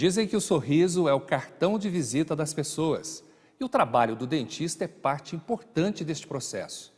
Dizem que o sorriso é o cartão de visita das pessoas e o trabalho do dentista é parte importante deste processo.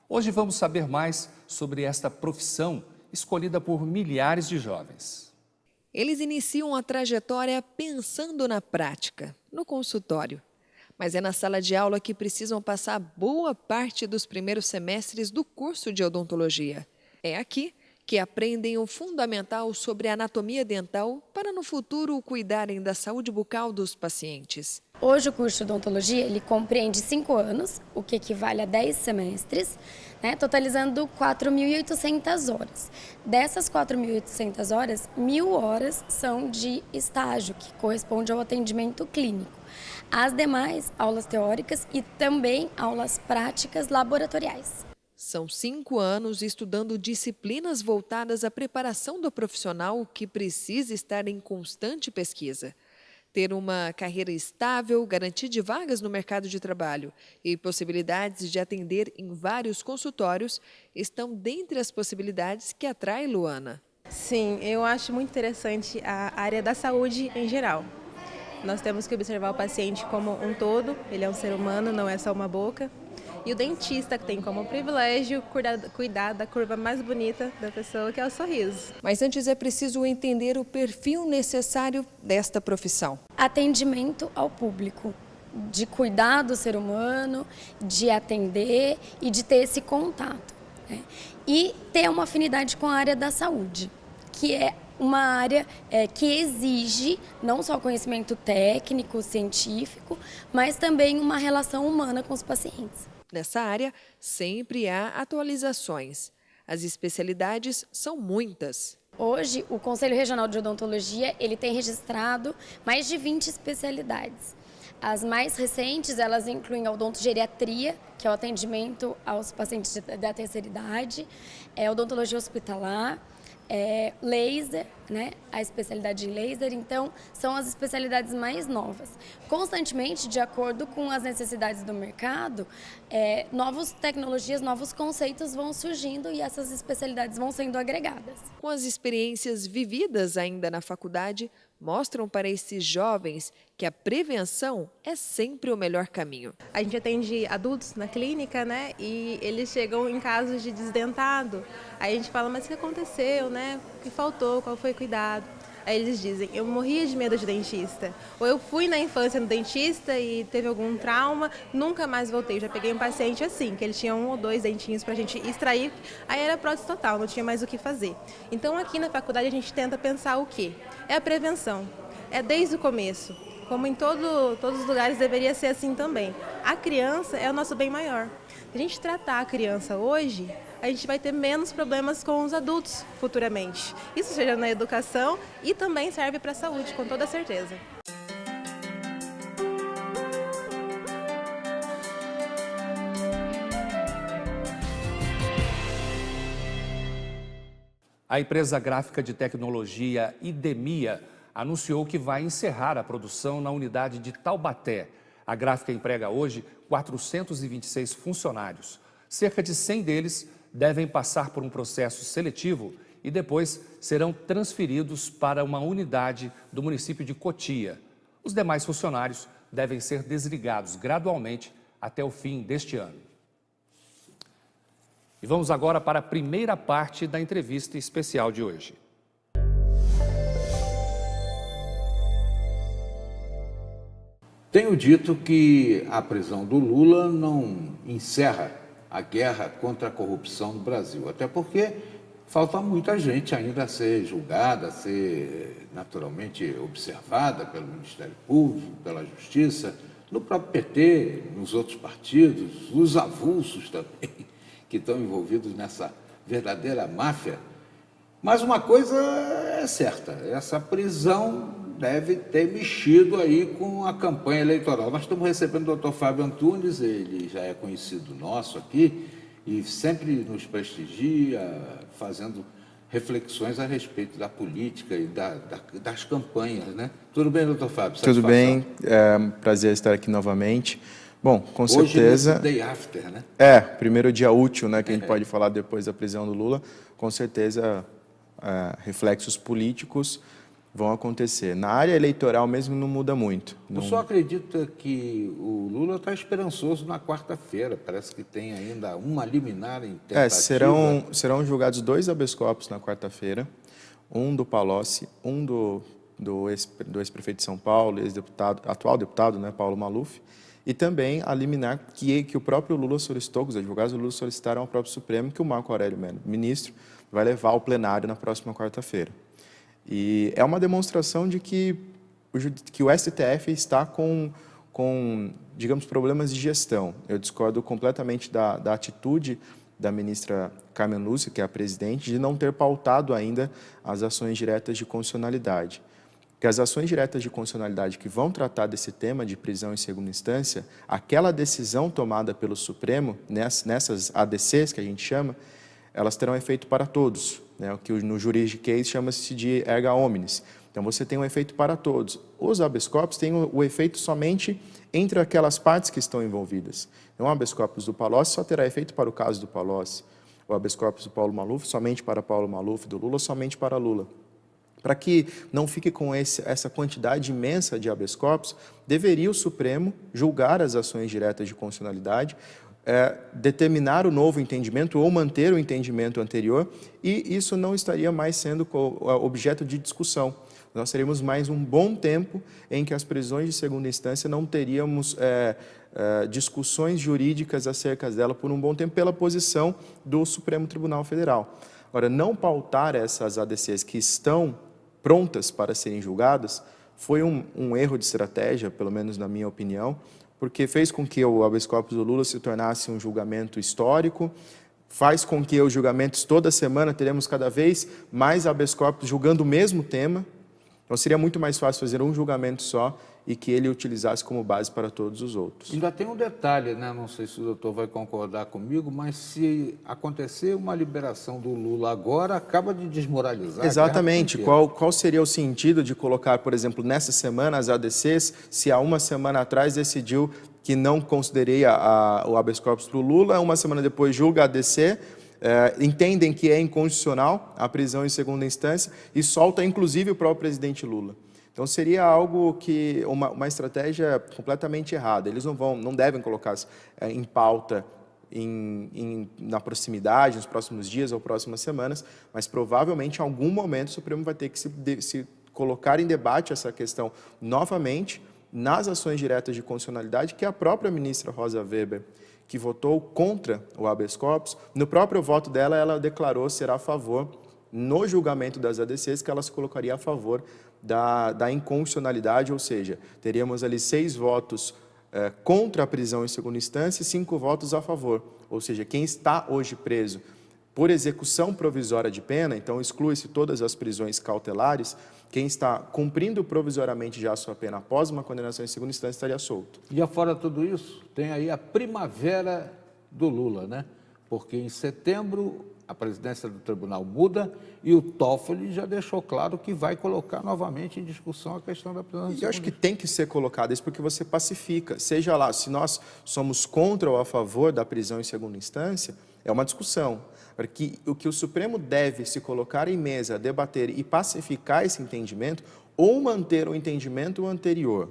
Hoje vamos saber mais sobre esta profissão escolhida por milhares de jovens. Eles iniciam a trajetória pensando na prática, no consultório. Mas é na sala de aula que precisam passar boa parte dos primeiros semestres do curso de odontologia. É aqui que aprendem o fundamental sobre a anatomia dental para no futuro cuidarem da saúde bucal dos pacientes. Hoje o curso de odontologia ele compreende 5 anos, o que equivale a 10 semestres, totalizando 4.800 horas. Dessas 4.800 horas, 1.000 horas são de estágio, que corresponde ao atendimento clínico. As demais, aulas teóricas e também aulas práticas laboratoriais. São 5 anos estudando disciplinas voltadas à preparação do profissional que precisa estar em constante pesquisa. Ter uma carreira estável, garantia de vagas no mercado de trabalho e possibilidades de atender em vários consultórios estão dentre as possibilidades que atrai Luana. Sim, eu acho muito interessante a área da saúde em geral. Nós temos que observar o paciente como um todo, ele é um ser humano, não é só uma boca. E o dentista que tem como privilégio cuidar da curva mais bonita da pessoa, que é o sorriso. Mas antes é preciso entender o perfil necessário desta profissão. Atendimento ao público, de cuidar do ser humano, de atender e de ter esse contato. E ter uma afinidade com a área da saúde, que é uma área que exige não só conhecimento técnico, científico, mas também uma relação humana com os pacientes. Nessa área, sempre há atualizações. As especialidades são muitas. Hoje, o Conselho Regional de Odontologia ele tem registrado mais de 20 especialidades. As mais recentes, elas incluem a odontogeriatria, que é o atendimento aos pacientes da terceira idade, odontologia hospitalar, laser, a especialidade em laser, então são as especialidades mais novas. Constantemente, de acordo com as necessidades do mercado, novas tecnologias, novos conceitos vão surgindo e essas especialidades vão sendo agregadas. Com as experiências vividas ainda na faculdade, mostram para esses jovens que a prevenção é sempre o melhor caminho. A gente atende adultos na clínica, e eles chegam em casos de desdentado. Aí a gente fala, mas o que aconteceu, O que faltou, qual foi o cuidado? Aí eles dizem, eu morria de medo de dentista. Ou eu fui na infância no dentista e teve algum trauma, nunca mais voltei. Eu já peguei um paciente assim, que ele tinha 1 ou 2 dentinhos para a gente extrair, aí era prótese total, não tinha mais o que fazer. Então aqui na faculdade a gente tenta pensar o quê? É a prevenção, é desde o começo. Como em todos os lugares deveria ser assim também. A criança é o nosso bem maior. Se a gente tratar a criança hoje, a gente vai ter menos problemas com os adultos futuramente. Isso seja na educação e também serve para a saúde, com toda certeza. A empresa gráfica de tecnologia Idemia anunciou que vai encerrar a produção na unidade de Taubaté. A gráfica emprega hoje 426 funcionários. Cerca de 100 deles devem passar por um processo seletivo e depois serão transferidos para uma unidade do município de Cotia. Os demais funcionários devem ser desligados gradualmente até o fim deste ano. E vamos agora para a primeira parte da entrevista especial de hoje. Tenho dito que a prisão do Lula não encerra a guerra contra a corrupção no Brasil, até porque falta muita gente ainda a ser julgada, a ser naturalmente observada pelo Ministério Público, pela Justiça, no próprio PT, nos outros partidos, os avulsos também, que estão envolvidos nessa verdadeira máfia. Mas uma coisa é certa, essa prisão deve ter mexido aí com a campanha eleitoral. Nós estamos recebendo o Dr. Fábio Antunes, ele já é conhecido nosso aqui e sempre nos prestigia, fazendo reflexões a respeito da política e das campanhas, Tudo bem, Dr. Fábio? Tudo bem, é um prazer estar aqui novamente. Bom, com certeza... Hoje, day after, primeiro dia útil, que a gente pode falar depois da prisão do Lula. Com certeza, reflexos políticos vão acontecer. Na área eleitoral mesmo não muda muito. O senhor acredita que o Lula está esperançoso na quarta-feira? Parece que tem ainda uma liminar em tentativa. Serão julgados 2 habeas corpus na quarta-feira, um do Palocci, um do ex-prefeito de São Paulo, atual deputado, né, Paulo Maluf, e também a liminar que o próprio Lula solicitou, que os advogados do Lula solicitaram ao próprio Supremo, que o Marco Aurélio Mello, ministro, vai levar ao plenário na próxima quarta-feira. E é uma demonstração de que o STF está com, digamos, problemas de gestão. Eu discordo completamente da atitude da ministra Carmen Lúcia, que é a presidente, de não ter pautado ainda as ações diretas de constitucionalidade. Porque as ações diretas de constitucionalidade que vão tratar desse tema de prisão em segunda instância, aquela decisão tomada pelo Supremo, nessas ADCs que a gente chama, elas terão efeito para todos, né? O que no juridiquês chama-se de erga omnes. Então, você tem um efeito para todos. Os habeas corpus têm o efeito somente entre aquelas partes que estão envolvidas. Então, o habeas corpus do Palocci só terá efeito para o caso do Palocci. O habeas corpus do Paulo Maluf somente para Paulo Maluf, do Lula somente para Lula. Para que não fique com essa quantidade imensa de habeas corpus, deveria o Supremo julgar as ações diretas de constitucionalidade, determinar o novo entendimento ou manter o entendimento anterior, e isso não estaria mais sendo objeto de discussão. Nós teríamos mais um bom tempo em que as prisões de segunda instância não teríamos discussões jurídicas acerca dela por um bom tempo pela posição do Supremo Tribunal Federal. Agora, não pautar essas ADCs que estão prontas para serem julgadas foi um erro de estratégia, pelo menos na minha opinião, porque fez com que o habeas corpus do Lula se tornasse um julgamento histórico, faz com que os julgamentos toda semana teremos cada vez mais habeas corpus julgando o mesmo tema. Então seria muito mais fácil fazer um julgamento só e que ele utilizasse como base para todos os outros. Ainda tem um detalhe, né? Não sei se o doutor vai concordar comigo, mas se acontecer uma liberação do Lula agora, acaba de desmoralizar. Exatamente. Qual seria o sentido de colocar, por exemplo, nessa semana as ADCs, se há uma semana atrás decidiu que não consideraria o habeas corpus para o Lula, uma semana depois julga a ADC, entendem que é inconstitucional a prisão em segunda instância e solta inclusive o próprio presidente Lula. Então seria algo que uma estratégia completamente errada. Eles não devem colocar em pauta na proximidade, nos próximos dias ou próximas semanas, mas provavelmente em algum momento o Supremo vai ter que se colocar em debate essa questão novamente nas ações diretas de constitucionalidade, que a própria ministra Rosa Weber, que votou contra o habeas corpus, no próprio voto dela, ela declarou ser a favor, no julgamento das ADCs, que ela se colocaria a favor da inconstitucionalidade, ou seja, teríamos ali 6 votos contra a prisão em segunda instância e 5 votos a favor. Ou seja, quem está hoje preso por execução provisória de pena, então exclui-se todas as prisões cautelares, quem está cumprindo provisoriamente já a sua pena após uma condenação em segunda instância estaria solto. E afora tudo isso, tem aí a primavera do Lula, né? Porque em setembro a presidência do tribunal muda e o Toffoli já deixou claro que vai colocar novamente em discussão a questão da prisão. Eu acho que tem que ser colocado isso porque você pacifica. Seja lá, se nós somos contra ou a favor da prisão em segunda instância, é uma discussão. Porque o que o Supremo deve se colocar em mesa, debater e pacificar esse entendimento, ou manter o entendimento anterior,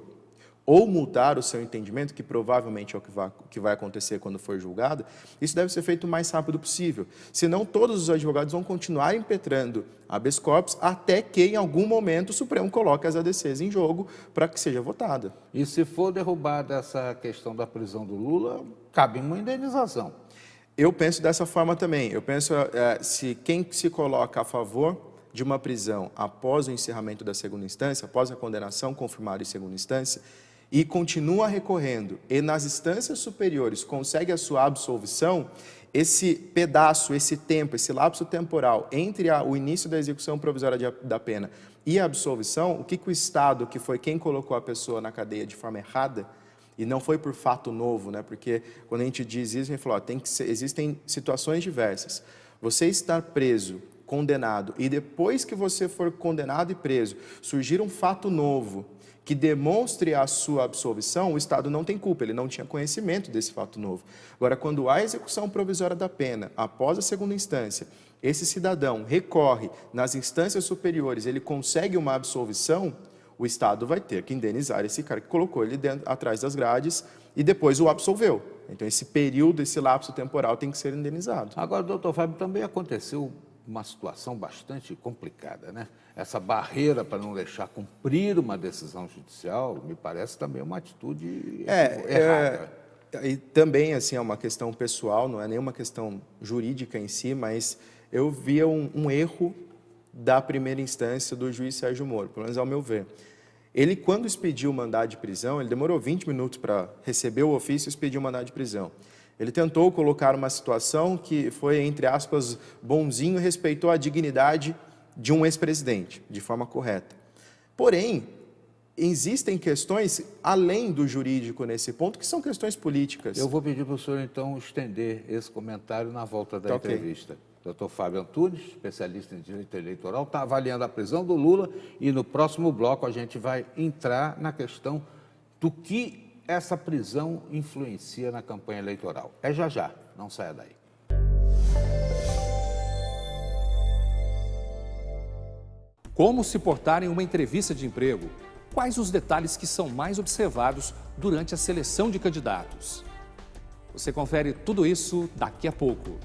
ou mudar o seu entendimento, que provavelmente é o que vai acontecer quando for julgado, isso deve ser feito o mais rápido possível. Senão, todos os advogados vão continuar impetrando habeas corpus até que, em algum momento, o Supremo coloque as ADCs em jogo para que seja votada. E se for derrubada essa questão da prisão do Lula, cabe uma indenização. Eu penso dessa forma também. Eu penso, se quem se coloca a favor de uma prisão após o encerramento da segunda instância, após a condenação confirmada em segunda instância, e continua recorrendo, e nas instâncias superiores consegue a sua absolvição, esse pedaço, esse tempo, esse lapso temporal entre o início da execução provisória da pena e a absolvição, o que o Estado, que foi quem colocou a pessoa na cadeia de forma errada, e não foi por fato novo, né? Porque quando a gente diz isso, a gente fala, existem situações diversas. Você estar preso, condenado, e depois que você for condenado e preso, surgir um fato novo, que demonstre a sua absolvição, o Estado não tem culpa, ele não tinha conhecimento desse fato novo. Agora, quando há execução provisória da pena, após a segunda instância, esse cidadão recorre nas instâncias superiores, ele consegue uma absolvição, o Estado vai ter que indenizar esse cara que colocou ele atrás das grades e depois o absolveu. Então, esse período, esse lapso temporal tem que ser indenizado. Agora, doutor Fábio, também aconteceu uma situação bastante complicada, né? Essa barreira para não deixar cumprir uma decisão judicial, me parece também uma atitude errada. E também, assim, é uma questão pessoal, não é nenhuma questão jurídica em si, mas eu via um erro da primeira instância do juiz Sérgio Moro, pelo menos ao meu ver. Ele, quando expediu o mandado de prisão, ele demorou 20 minutos para receber o ofício e expedir o mandado de prisão. Ele tentou colocar uma situação que foi, entre aspas, bonzinho e respeitou a dignidade de um ex-presidente, de forma correta. Porém, existem questões além do jurídico nesse ponto, que são questões políticas. Eu vou pedir para o senhor, então, estender esse comentário na volta da entrevista. Dr. Fábio Antunes, especialista em direito eleitoral, está avaliando a prisão do Lula e no próximo bloco a gente vai entrar na questão do que essa prisão influencia na campanha eleitoral. É já, não saia daí. Como se portar em uma entrevista de emprego? Quais os detalhes que são mais observados durante a seleção de candidatos? Você confere tudo isso daqui a pouco.